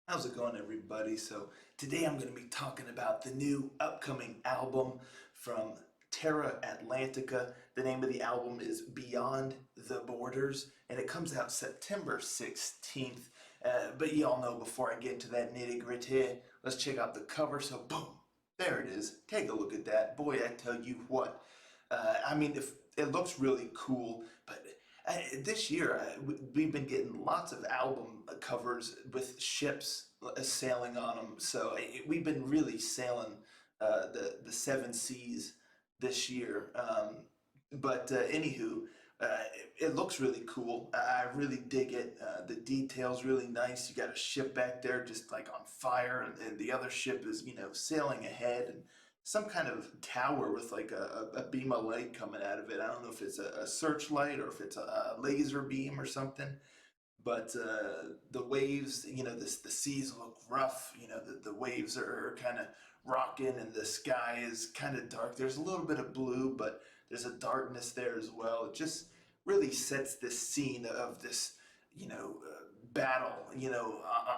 How's it going, everybody? So, today I'm going to be talking about the new upcoming album from Terra Atlantica. The name of the album is Beyond the Borders, and it comes out September 16th. But you all know, before I get into that nitty gritty, let's check out the cover. So, boom, there it is. Take a look at that. Boy, I tell you what. If it looks really cool, but this year we've been getting lots of album covers with ships sailing on them. So we've been really sailing the seven seas this year. But anywho, it looks really cool. I really dig it. The details really nice. You got a ship back there just like on fire, and the other ship is sailing ahead, and some kind of tower with like a beam of light coming out of it. I don't know if it's a searchlight or if it's a laser beam or something. But the waves, the seas look rough. The waves are kind of rocking, and the sky is kind of dark. There's a little bit of blue, but there's a darkness there as well. It just really sets this scene of this, battle,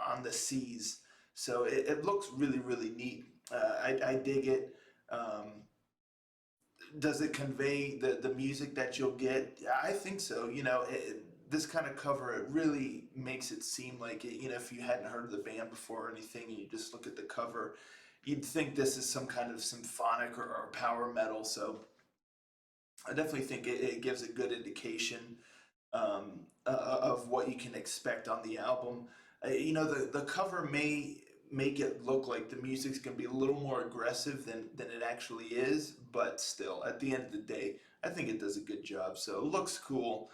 on the seas. So it looks really, really neat. I dig it. Um, does it convey the music that you'll get? I think so. This kind of cover, it really makes it seem like it, if you hadn't heard of the band before or anything, and you just look at the cover, you'd think this is some kind of symphonic or power metal. So I definitely think it gives a good indication of what you can expect on the album. The cover may make it look like the music's going to be a little more aggressive than it actually is, but still, at the end of the day, I think it does a good job. So it looks cool,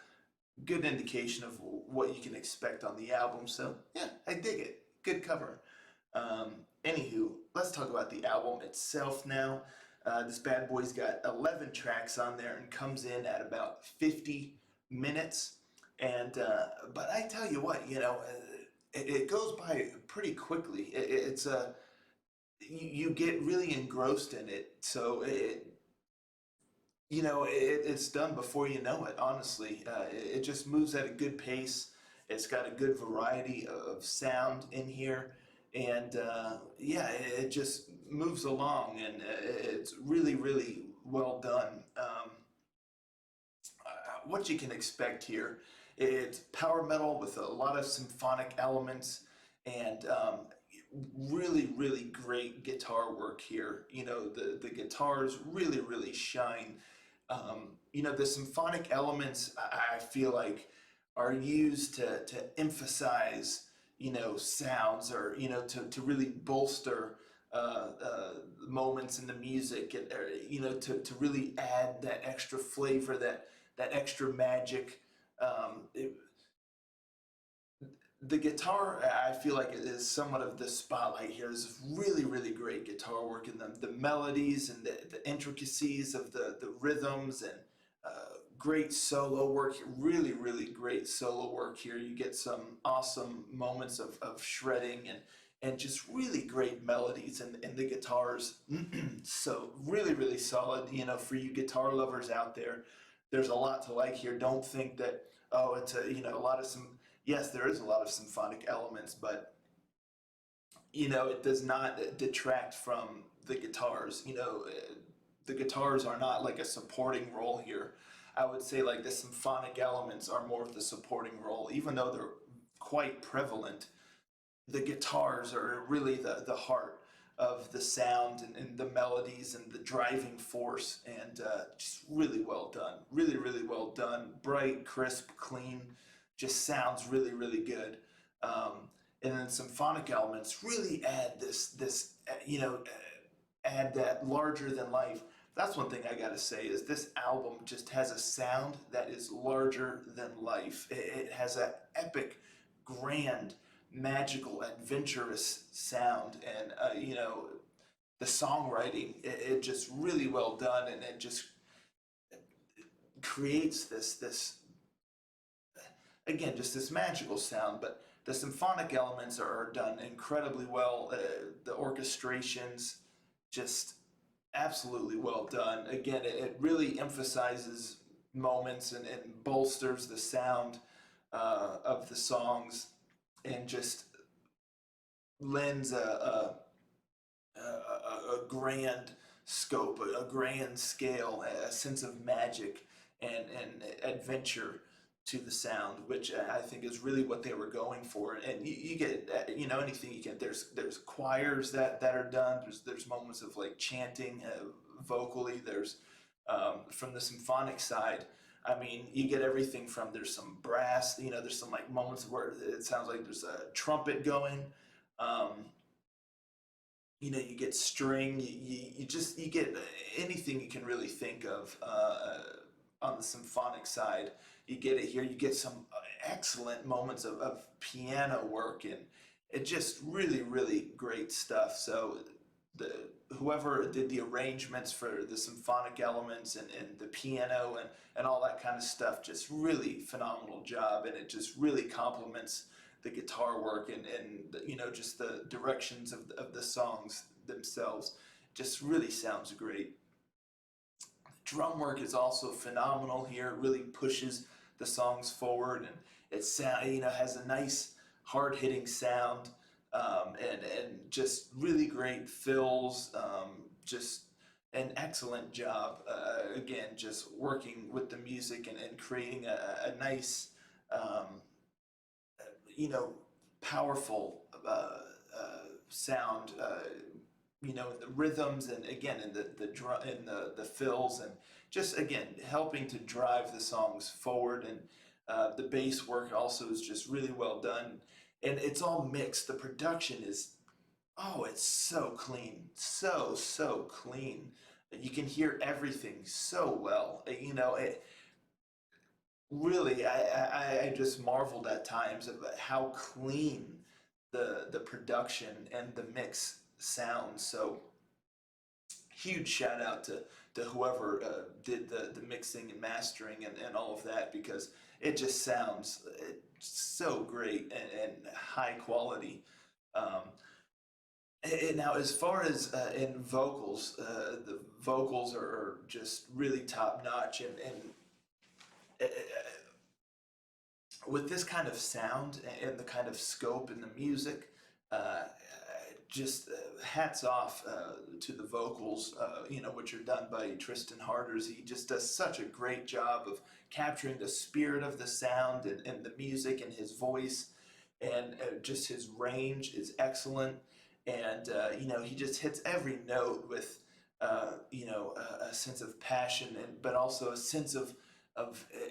good indication of what you can expect on the album. So yeah, I dig it. Good cover. Um, Anywho, let's talk about the album itself now. This bad boy's got 11 tracks on there and comes in at about 50 minutes. And but I tell you what, it goes by pretty quickly. You get really engrossed in it. So it's done before you know it. Honestly, it just moves at a good pace. It's got a good variety of sound in here, and yeah, it just moves along, and it's really, really well done. What you can expect here, it's power metal with a lot of symphonic elements, and really, really great guitar work here. The guitars really, really shine. The symphonic elements, I feel like, are used to emphasize, sounds, or, to really bolster moments in the music, and, to really add that extra flavor, that extra magic. The guitar, I feel like it is somewhat of the spotlight here. There's really, really great guitar work in them. The melodies and the intricacies of the rhythms, and great solo work. Really, really great solo work here. You get some awesome moments of shredding, and just really great melodies in the guitars. So really, really solid. For you guitar lovers out there, there's a lot to like here. Don't think that, oh, it's a lot of some. Yes, there is a lot of symphonic elements, but it does not detract from the guitars. The guitars are not like a supporting role here. I would say like the symphonic elements are more of the supporting role, even though they're quite prevalent. The guitars are really the heart of the sound, and the melodies and the driving force, and just really well done. Really, really well done. Bright, crisp, clean, just sounds really, really good. And then symphonic elements really add this add that larger than life. That's one thing I gotta say, is this album just has a sound that is larger than life. It has that epic, grand, magical, adventurous sound, and the songwriting, it just really well done, and it just creates this again, just this magical sound. But the symphonic elements are done incredibly well. The orchestrations, just absolutely well done. Again, it really emphasizes moments, and bolsters the sound of the songs, and just lends a grand scope, a grand scale, a sense of magic and adventure to the sound, which I think is really what they were going for. And you get, anything you get. There's choirs that are done. There's moments of like chanting vocally. There's from the symphonic side. I mean, you get everything from there's some brass. There's some like moments where it sounds like there's a trumpet going. Um, you get string, you get anything you can really think of on the symphonic side. You get it here. You get some excellent moments of piano work, and it just really, really great stuff. So the whoever did the arrangements for the symphonic elements and the piano and all that kind of stuff, just really phenomenal job, and it just really complements the guitar work and just the directions of the songs themselves. Just really sounds great. Drum work is also phenomenal here. It really pushes the songs forward, and it sound has a nice hard hitting sound, and just really great fills. Just an excellent job. Again, just working with the music and creating a nice um, you know, powerful sound. In the rhythms and again in the drum in the fills, and just again helping to drive the songs forward. And the bass work also is just really well done, and it's all mixed. The production is, oh, it's so clean, so clean. You can hear everything so well. Really, I just marveled at times of how clean the production and the mix sounds. So huge shout out to whoever did the mixing and mastering and all of that, because it just sounds so great and high quality. Um, Now, as far as in vocals, the vocals are just really top notch, and uh, with this kind of sound and the kind of scope in the music, just hats off to the vocals, which are done by Tristan Harders. He just does such a great job of capturing the spirit of the sound and the music and his voice, and just his range is excellent. And he just hits every note with a sense of passion, and but also a sense of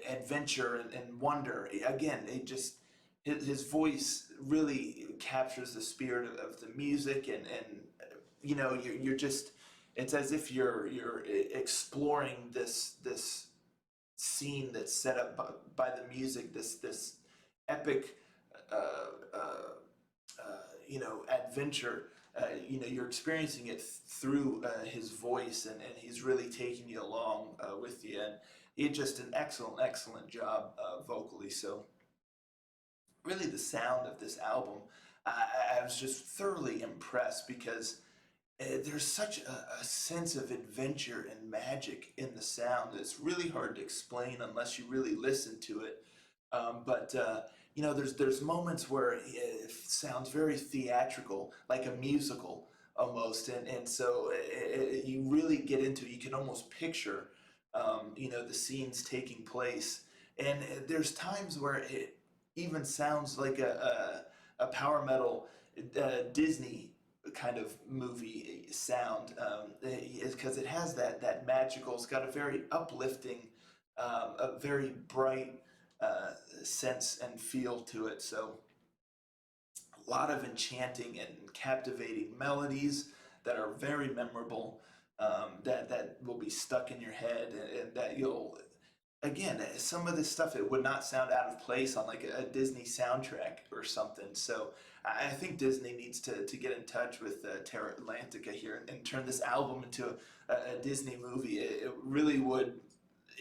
adventure and wonder. Again, it just his voice really captures the spirit of the music, and you're just, it's as if you're exploring this scene that's set up by the music, this epic uh, uh, adventure. You're experiencing it through his voice, and he's really taking you along with you, and he just an excellent job vocally. So really, the sound of this album, I was just thoroughly impressed, because there's such a sense of adventure and magic in the sound that's really hard to explain unless you really listen to it. But there's moments where it sounds very theatrical, like a musical almost, and so you really get into it. You can almost picture, the scenes taking place, and there's times where it even sounds like a power metal Disney kind of movie sound, because it has that magical. It's got a very uplifting, a very bright sense and feel to it. So a lot of enchanting and captivating melodies that are very memorable, that will be stuck in your head, and that you'll, again, some of this stuff, it would not sound out of place on like a Disney soundtrack or something. So I think Disney needs to get in touch with Terra Atlantica here, and turn this album into a Disney movie. It really would.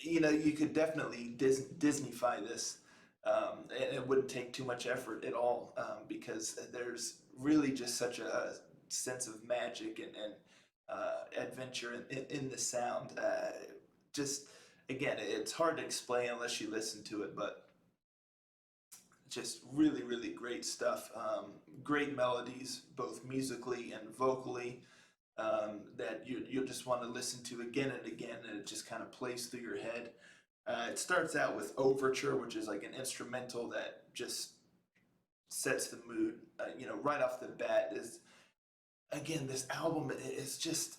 You could definitely Disneyfy this, and it wouldn't take too much effort at all, because there's really just such a sense of magic and adventure in the sound. Just again, it's hard to explain unless you listen to it, but Just really, really great stuff. Great melodies, both musically and vocally, that you'll just want to listen to again and again, and it just kind of plays through your head. It starts out with Overture, which is like an instrumental that just sets the mood. Right off the bat is, again, this album is just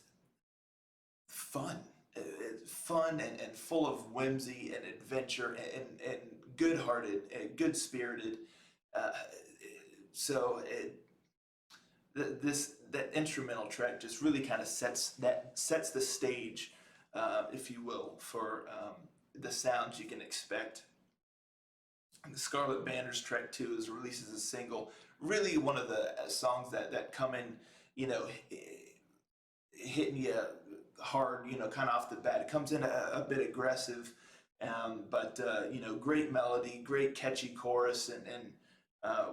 fun. It's fun and full of whimsy and adventure and good-hearted and good-spirited. Uh, so that instrumental track just really kind of sets the stage, if you will, for the sounds you can expect. And the Scarlet Banners track 2 is released as a single. Really one of the songs that come in, hitting you hard, kind of off the bat. It comes in a bit aggressive, but great melody, great catchy chorus, and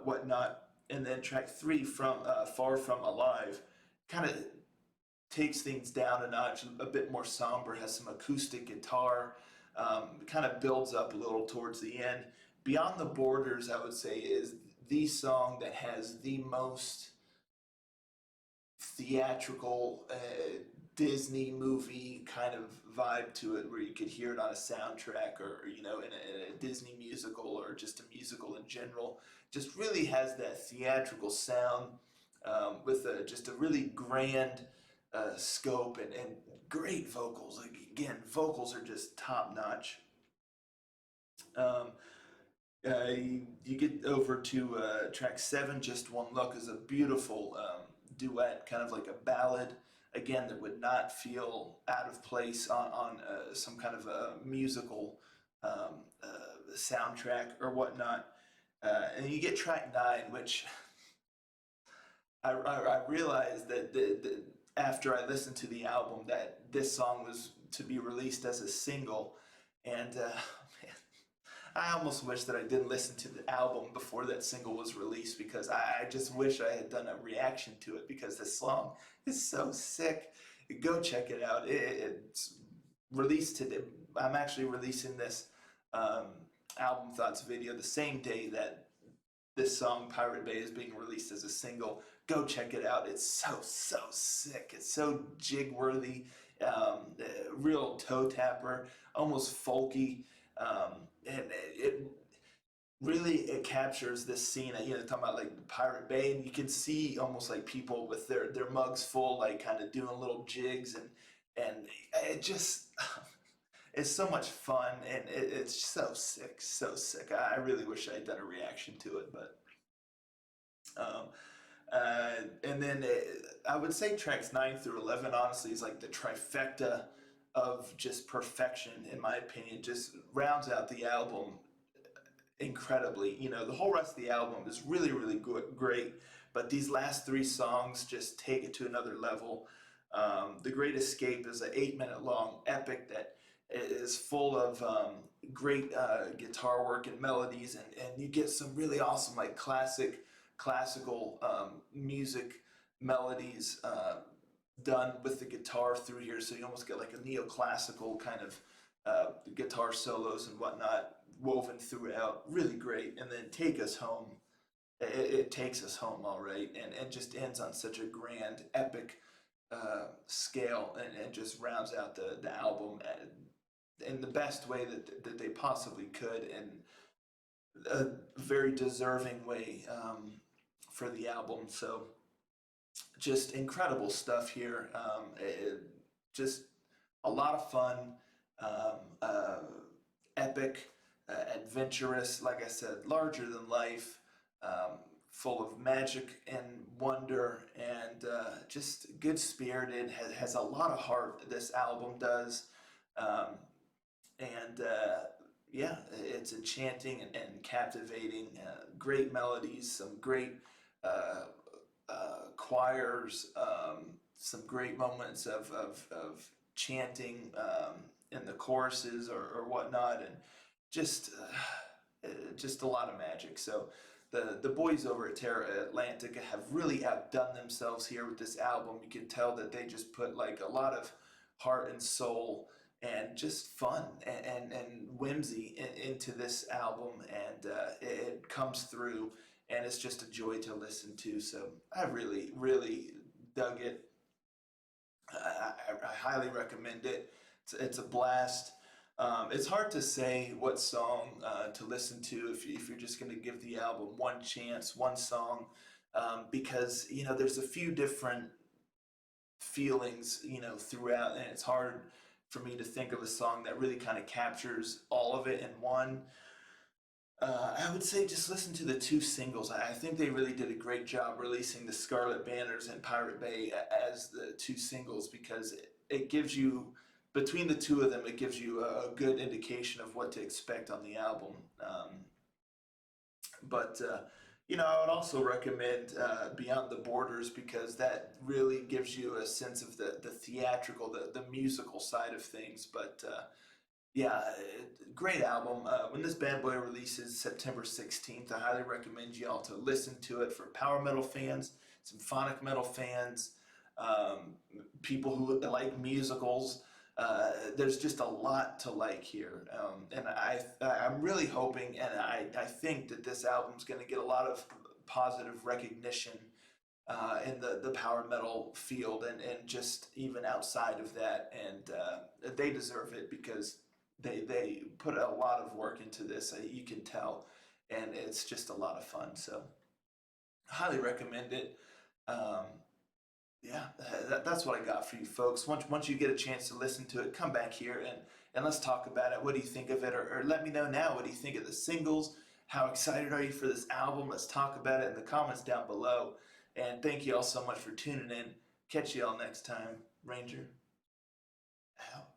whatnot. And then track 3, from Far From Alive, kind of takes things down a notch, a bit more somber, has some acoustic guitar, kind of builds up a little towards the end. Beyond the Borders, I would say, is the song that has the most theatrical Disney movie kind of vibe to it, where you could hear it on a soundtrack, or in a Disney musical, or just a musical in general. Just really has that theatrical sound, with just a really grand scope, and great vocals. Like, again, vocals are just top notch. You get over to track 7, Just One Look, is a beautiful duet, kind of like a ballad, again, that would not feel out of place on some kind of a musical soundtrack or whatnot. And you get track 9, which I realized that after I listened to the album, that this song was to be released as a single, and I almost wish that I didn't listen to the album before that single was released, because I just wish I had done a reaction to it, because this song is so sick. Go check it out. It's released today. I'm actually releasing this album thoughts video the same day that this song Pirate Bay is being released as a single. Go check it out. It's so sick. It's so jig worthy, real toe tapper, almost folky. And it really, it captures this scene. Talking about like the Pirate Bay, and you can see almost like people with their mugs full, like kind of doing little jigs, and it just it's so much fun, and it's so sick, so sick. I really wish I had done a reaction to it, but and then I would say tracks 9 through 11, honestly, is like the trifecta of just perfection, in my opinion. Just rounds out the album incredibly. The whole rest of the album is really, really good, great, but these last 3 songs just take it to another level. The Great Escape is an 8-minute long epic that is full of great guitar work and melodies, and you get some really awesome, like classical music melodies done with the guitar through here, so you almost get like a neoclassical kind of guitar solos and whatnot woven throughout. Really great. And then Take Us Home, it takes us home, all right, and just ends on such a grand, epic scale, and just rounds out the album in the best way that they possibly could, and a very deserving way for the album. So just incredible stuff here. Just a lot of fun, epic, adventurous, like I said, larger than life, full of magic and wonder, and just good spirited. Has a lot of heart, this album does. And yeah, it's enchanting and captivating. Great melodies, some great choirs, some great moments of chanting in the choruses or whatnot, and just a lot of magic. So the boys over at Terra Atlantica have really outdone themselves here with this album. You can tell that they just put like a lot of heart and soul and just fun and whimsy into this album, and it comes through, and it's just a joy to listen to. So I really, really dug it. I highly recommend it. It's a blast. It's hard to say what song to listen to if you're just going to give the album one chance, one song, because there's a few different feelings throughout, and it's hard for me to think of a song that really kind of captures all of it in one. I would say just listen to the two singles. I think they really did a great job releasing the Scarlet Banners and Pirate Bay as the two singles, because it gives you, between the two of them, it gives you a good indication of what to expect on the album. But I would also recommend Beyond the Borders, because that really gives you a sense of the theatrical, the musical side of things. But yeah, great album. When this bad boy releases September 16th, I highly recommend y'all to listen to it. For power metal fans, symphonic metal fans, um, people who like musicals. There's just a lot to like here, and I'm really hoping, and I think that this album's going to get a lot of positive recognition in the power metal field, and just even outside of that, and they deserve it, because they put a lot of work into this. You can tell, and it's just a lot of fun. So highly recommend it. Um, yeah, that's what I got for you folks. Once you get a chance to listen to it, come back here and let's talk about it. What do you think of it? Or let me know now. What do you think of the singles? How excited are you for this album? Let's talk about it in the comments down below. And thank you all so much for tuning in. Catch you all next time. Ranger out.